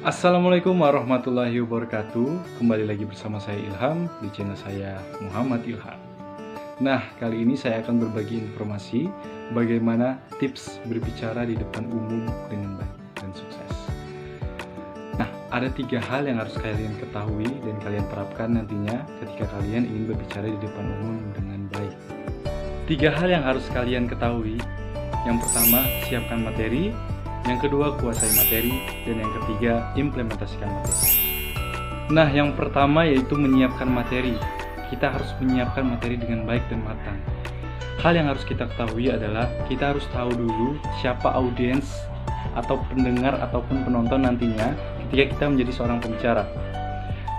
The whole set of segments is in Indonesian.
Assalamualaikum warahmatullahi wabarakatuh. Kembali lagi bersama saya Ilham di channel saya Muhammad Ilham. Nah, kali ini saya akan berbagi informasi bagaimana tips berbicara di depan umum dengan baik dan sukses. Nah, ada 3 hal yang harus kalian ketahui dan kalian terapkan nantinya ketika kalian ingin berbicara di depan umum dengan baik. 3 hal yang harus kalian ketahui. Yang pertama, siapkan materi. Yang kedua, kuasai materi. Dan yang ketiga, implementasikan materi. Nah, yang pertama yaitu menyiapkan materi. Kita harus menyiapkan materi dengan baik dan matang. Hal yang harus kita ketahui adalah kita harus tahu dulu siapa audiens atau pendengar ataupun penonton nantinya ketika kita menjadi seorang pembicara.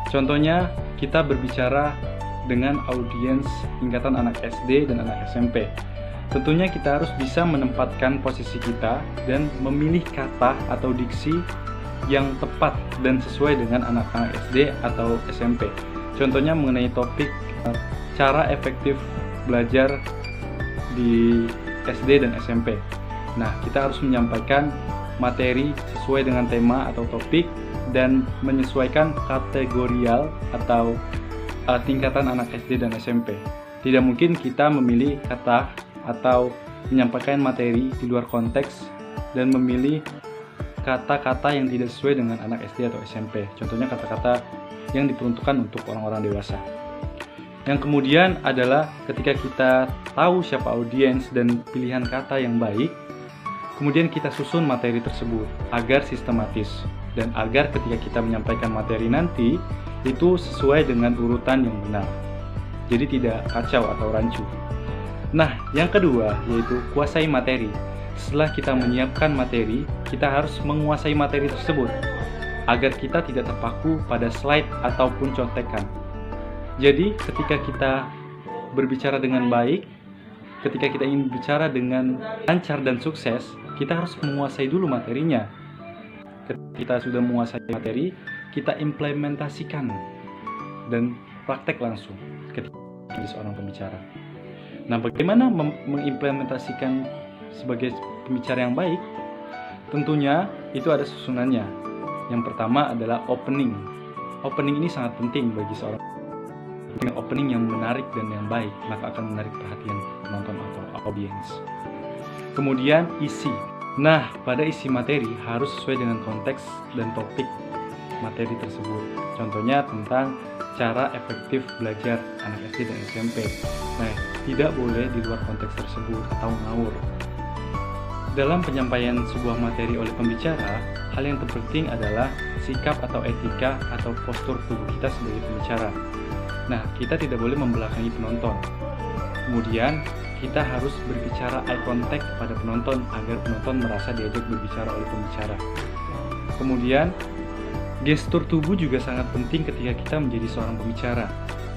Contohnya, kita berbicara dengan audiens tingkatan anak SD dan anak SMP. Tentunya kita harus bisa menempatkan posisi kita dan memilih kata atau diksi yang tepat dan sesuai dengan anak-anak SD atau SMP. Contohnya mengenai topik cara efektif belajar di SD dan SMP. Nah, kita harus menyampaikan materi sesuai dengan tema atau topik dan menyesuaikan kategorial atau tingkatan anak SD dan SMP. Tidak mungkin kita memilih kata atau menyampaikan materi di luar konteks dan memilih kata-kata yang tidak sesuai dengan anak SD atau SMP. Contohnya kata-kata yang diperuntukkan untuk orang-orang dewasa. Yang kemudian adalah ketika kita tahu siapa audiens dan pilihan kata yang baik, kemudian kita susun materi tersebut agar sistematis dan agar ketika kita menyampaikan materi nanti itu sesuai dengan urutan yang benar. Jadi tidak kacau atau rancu. Nah, yang kedua yaitu kuasai materi. Setelah kita menyiapkan materi, kita harus menguasai materi tersebut agar kita tidak terpaku pada slide ataupun contekan. Jadi, ketika kita berbicara dengan baik, ketika kita ingin bicara dengan lancar dan sukses, kita harus menguasai dulu materinya. Ketika kita sudah menguasai materi, kita implementasikan dan praktek langsung ketika menjadi seorang pembicara. Nah, bagaimana mengimplementasikan sebagai pembicara yang baik? Tentunya itu ada susunannya. Yang pertama adalah opening. Opening ini sangat penting bagi seorang. Dengan opening yang menarik dan yang baik, maka akan menarik perhatian penonton atau audiens. Kemudian isi. Nah, pada isi materi harus sesuai dengan konteks dan topik materi tersebut. Contohnya tentang cara efektif belajar anak SD dan SMP. Nah, tidak boleh di luar konteks tersebut atau ngawur. Dalam penyampaian sebuah materi oleh pembicara, hal yang terpenting adalah sikap atau etika atau postur tubuh kita sebagai pembicara. Nah, kita tidak boleh membelakangi penonton. Kemudian, kita harus berbicara eye contact kepada penonton agar penonton merasa diajak berbicara oleh pembicara. Kemudian, gestur tubuh juga sangat penting ketika kita menjadi seorang pembicara.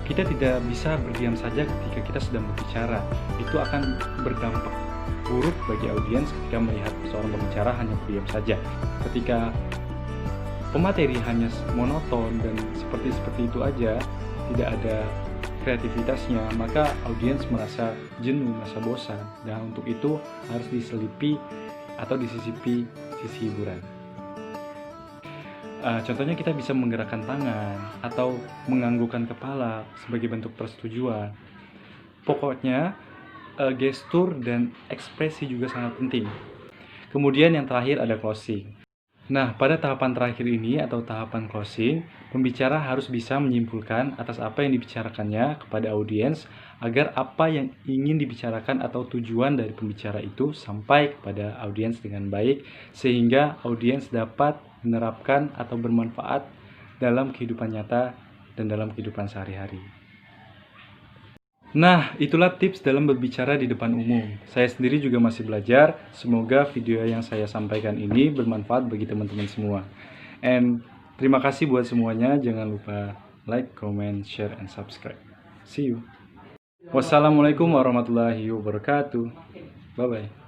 Kita tidak bisa berdiam saja ketika kita sedang berbicara. Itu akan berdampak buruk bagi audiens ketika melihat seorang pembicara hanya berdiam saja. Ketika pemateri hanya monoton dan seperti itu aja, tidak ada kreativitasnya, maka audiens merasa jenuh, merasa bosan. Dan untuk itu harus diselipi atau disisipi sisi hiburan. Contohnya kita bisa menggerakkan tangan atau menganggukkan kepala sebagai bentuk persetujuan. Pokoknya gestur dan ekspresi juga sangat penting. Kemudian yang terakhir ada closing. Nah, pada tahapan terakhir ini atau tahapan closing, pembicara harus bisa menyimpulkan atas apa yang dibicarakannya kepada audiens agar apa yang ingin dibicarakan atau tujuan dari pembicara itu sampai kepada audiens dengan baik sehingga audiens dapat menerapkan atau bermanfaat dalam kehidupan nyata dan dalam kehidupan sehari-hari. Nah, itulah tips dalam berbicara di depan umum. Saya sendiri juga masih belajar. Semoga video yang saya sampaikan ini bermanfaat bagi teman-teman semua. And terima kasih buat semuanya. Jangan lupa like, comment, share, and subscribe. See you. Wassalamualaikum warahmatullahi wabarakatuh. Bye-bye.